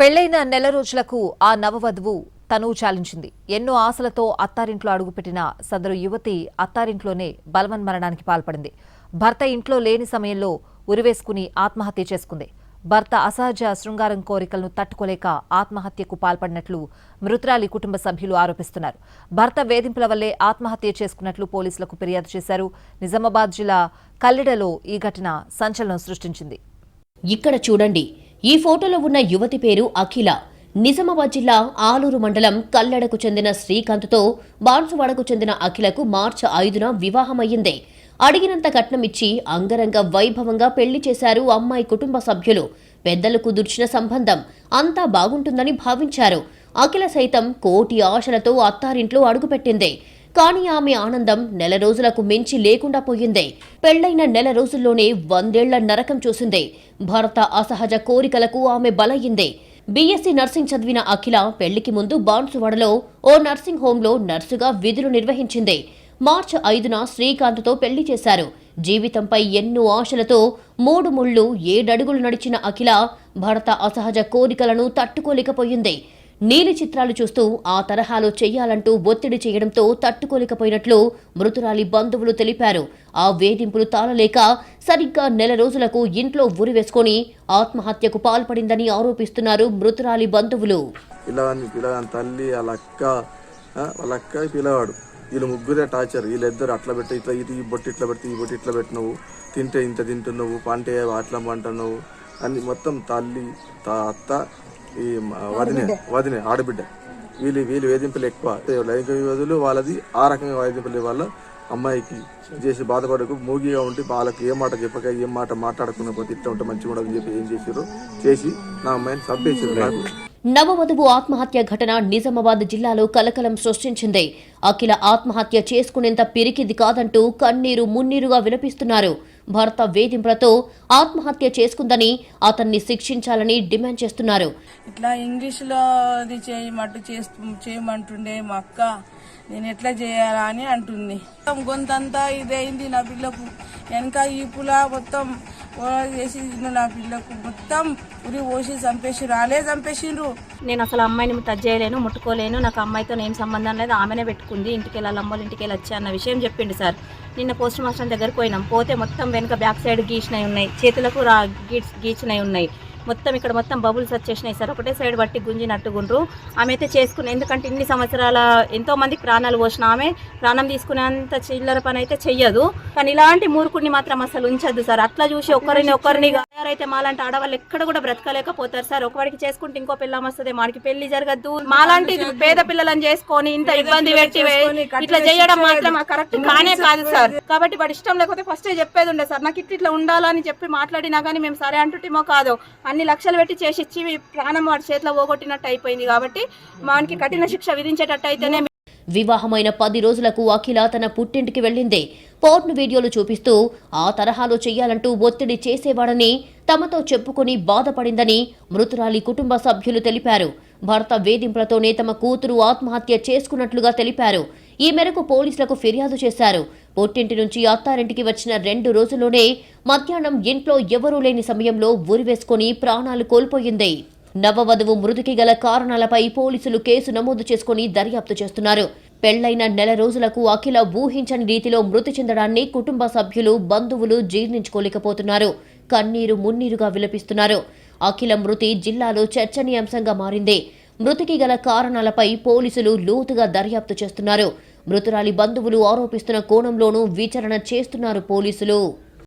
పెళ్లైన నెల రోజులకు ఆ నవవధువు తనువు చాలించింది. ఎన్నో ఆశలతో అత్తారింట్లో అడుగుపెట్టిన సదరు యువతి అత్తారింట్లోనే బలవన్మరణానికి పాల్పడింది. భర్త ఇంట్లో లేని సమయంలో ఉరివేసుకుని ఆత్మహత్య చేసుకుంది. భర్త అసహజ శృంగారం కోరికలను తట్టుకోలేక ఆత్మహత్యకు పాల్పడినట్లు మృతురాలి కుటుంబ సభ్యులు ఆరోపిస్తున్నారు. భర్త వేధింపుల వల్లే ఆత్మహత్య చేసుకున్నట్లు పోలీసులకు ఫిర్యాదు చేశారు. నిజామాబాద్ జిల్లా కల్లిడలో ఈ ఘటన సంచలనం సృష్టించింది. ఇక్కడ చూడండి, ఈ ఫోటోలో ఉన్న యువతి పేరు అఖిల. నిజామాబాద్ జిల్లా ఆలూరు మండలం కల్లెడకు చెందిన శ్రీకాంత్తో బాన్సువాడకు చెందిన అఖిలకు మార్చి 5న వివాహమయ్యింది. అడిగినంత కట్నం ఇచ్చి అంగరంగ వైభవంగా పెళ్లి చేశారు అమ్మాయి కుటుంబ సభ్యులు. పెద్దలు కుదుర్చిన సంబంధం అంతా బాగుంటుందని భావించారు. అఖిల సైతం కోటి ఆశలతో అత్తారింట్లో అడుగుపెట్టింది. కానీ ఆమె ఆనందం నెల రోజులకు మించి లేకుండా పోయింది. పెళ్లైన నెల రోజుల్లోనే 100 ఏళ్ల నరకం చూసింది. భర్త అసహజ కోరికలకు ఆమె బలయ్యింది. బీఎస్సీ నర్సింగ్ చదివిన అఖిల పెళ్లికి ముందు బాన్సువాడలో ఓ నర్సింగ్ హోంలో నర్సుగా విధులు నిర్వహించింది. మార్చి 5న శ్రీకాంత్తో పెళ్లి చేశారు. జీవితంపై ఎన్నో ఆశలతో 3 ముళ్లు 7 అడుగులు నడిచిన అఖిల భర్త అసహజ కోరికలను తట్టుకోలేకపోయింది. నీలి చిత్రాలు చూస్తూ ఆ తరహాలో చెయ్యాలంటూ ఒత్తిడి చేయడంతో తట్టుకోలేకపోయినట్లు మృతురాలి బంధువులు తెలిపారు. ఆ వేధింపులు తాళలేక సరిగ్గా నెల రోజులకు ఇంట్లో ఉరివేసుకొని ఆత్మహత్యకు పాల్పడిందని ఆరోపిస్తున్నారు మృతురాలి బంధువులు. తల్లి వాళ్ళ అక్క పిల్లవాడు, వీళ్ళు ముగ్గురే టార్చర్. వీళ్ళిద్దరు అట్లా పెట్టి ఇట్లా ఈ బొట్టి ఇట్లా పెడితే ఈ బొట్టి ఇట్లా పెట్టినవు, తింటే ఇంత తింటున్నావు, పంటే అట్లా పంటున్నావు అన్ని మొత్తం తల్లి అత్త ఈ వదినే ఆడబిడ్డ వీళ్ళు వేధింపులు ఎక్కువ. లైంగిక వివాదులు వాళ్ళది ఆ రకంగా వేధింపుల వల్ల అమ్మాయికి చేసి బాధపడకు మూగిగా ఉండి వాళ్ళకి ఏ మాట చెప్పక ఏం మాట మాట్లాడకుండా పోతే ఇట్లా ఉంటే మంచిగా ఉండదని చెప్పి ఏం చేసారు చేసి నా అమ్మాయిని చంపేసారు. నాకు నవవధువు ఆత్మహత్య ఘటన నిజామాబాద్ జిల్లాలో కలకలం సృష్టించింది. అఖిల ఆత్మహత్య చేసుకునేంత పిరికిది కాదంటూ కన్నీరు మున్నీరుగా విలపిస్తున్నారు. భర్త వేధింపులతో ఆత్మహత్య చేసుకుందని అతన్ని శిక్షించాలని డిమాండ్ చేస్తున్నారు. ఇట్లా ఇంగ్లీష్లో అది చేయమంటుండే మా అక్క, నేను ఎట్లా చేయాలా అని అంటుంది. గొంతంతా ఇదైంది నా పిల్లకు, వెనక ఈ పుల మొత్తం చేసి నా పిల్లకు మొత్తం ఉరి పోసి చంపేసిండ్రు. నేను అసలు అమ్మాయిని టచ్ చేయలేను, ముట్టుకోలేను, నాకు అమ్మాయితో ఏం సంబంధం లేదు, ఆమెనే పెట్టుకుంది, ఇంటికి వెళ్ళాలి, అమ్మోళ్ళ ఇంటికి వెళ్ళి వచ్చా అన్న విషయం చెప్పిండు సార్. నిన్న పోస్ట్ మాస్టర్ దగ్గర పోయినాం. పోతే మొత్తం వెనక బ్యాక్ సైడ్ గీచినవి ఉన్నాయి, చేతులకు గీచినవి ఉన్నాయి, మొత్తం ఇక్కడ మొత్తం బబుల్స్ వచ్చేసినాయి సార్. ఒకటే సైడ్ బట్టి గుంజినట్టుగుండ్రు. ఆమె అయితే చేసుకుని, ఎందుకంటే ఇన్ని సంవత్సరాల ఎంతో మందికి ప్రాణాలు పోసిన ఆమె ప్రాణం తీసుకునేంత చిల్లర పని అయితే చెయ్యదు. కానీ ఇలాంటి మూర్ఖుడిని మాత్రం అసలు ఉంచద్దు సార్. అట్లా చూసి ఒకరిని తయారైతే మాలాంటి ఆడవాళ్ళు ఎక్కడ కూడా బ్రతకలేకపోతారు సార్. ఒకవాడికి చేసుకుంటే ఇంకో పిల్లం వస్తుంది, మాడికి పెళ్లి జరగద్దు. మాలాంటి పేద పిల్లలను చేసుకొని ఇంత ఇబ్బంది పెట్టి ఇట్లా చేయడం మాత్రం కరెక్ట్ కానే కాదు సార్. కాబట్టి వాడి ఇష్టం లేకపోతే ఫస్టే చెప్పేది ఉండే సార్, నాకు ఇట్లా ఉండాలని చెప్పి మాట్లాడినా కానీ మేము సరే అంటుంటేమో కాదు, అన్ని లక్షలు పెట్టి చేసి ఇచ్చి ప్రాణం వాడి చేతిలో పోగొట్టినట్టు అయిపోయింది. కాబట్టి మనకి కఠిన శిక్ష విధించేటట్టు అయితేనే. వివాహమైన 10 రోజులకు అఖిల తన పుట్టింటికి వెళ్లింది. పోర్న్ వీడియోలు చూపిస్తూ ఆ తరహాలో చెయ్యాలంటూ ఒత్తిడి చేసేవాడని తమతో చెప్పుకుని బాధపడిందని మృతురాలి కుటుంబ సభ్యులు తెలిపారు. భర్త వేధింపులతోనే తమ కూతురు ఆత్మహత్య చేసుకున్నట్లుగా తెలిపారు. ఈ మేరకు పోలీసులకు ఫిర్యాదు చేశారు. పుట్టింటి నుంచి అత్తారింటికి వచ్చిన 2 రోజుల్లోనే మధ్యాహ్నం ఇంట్లో ఎవరూ లేని సమయంలో ఉరివేసుకుని ప్రాణాలు కోల్పోయింది. నవవధువు మృతికి గల కారణాలపై పోలీసులు కేసు నమోదు చేసుకుని దర్యాప్తు చేస్తున్నారు. పెళ్లైన నెల రోజులకు అఖిల ఊహించని రీతిలో మృతి చెందడాన్ని కుటుంబ సభ్యులు బంధువులు జీర్ణించుకోలేకపోతున్నారు. కన్నీరు మున్నీరుగా విలపిస్తున్నారు. అఖిల మృతి జిల్లాలో చర్చనీయాంశంగా మారింది. మృతికి గల కారణాలపై పోలీసులు లోతుగా దర్యాప్తు చేస్తున్నారు. మృతురాలి బంధువులు ఆరోపిస్తున్న కోణంలోనూ విచారణ చేస్తున్నారు పోలీసులు.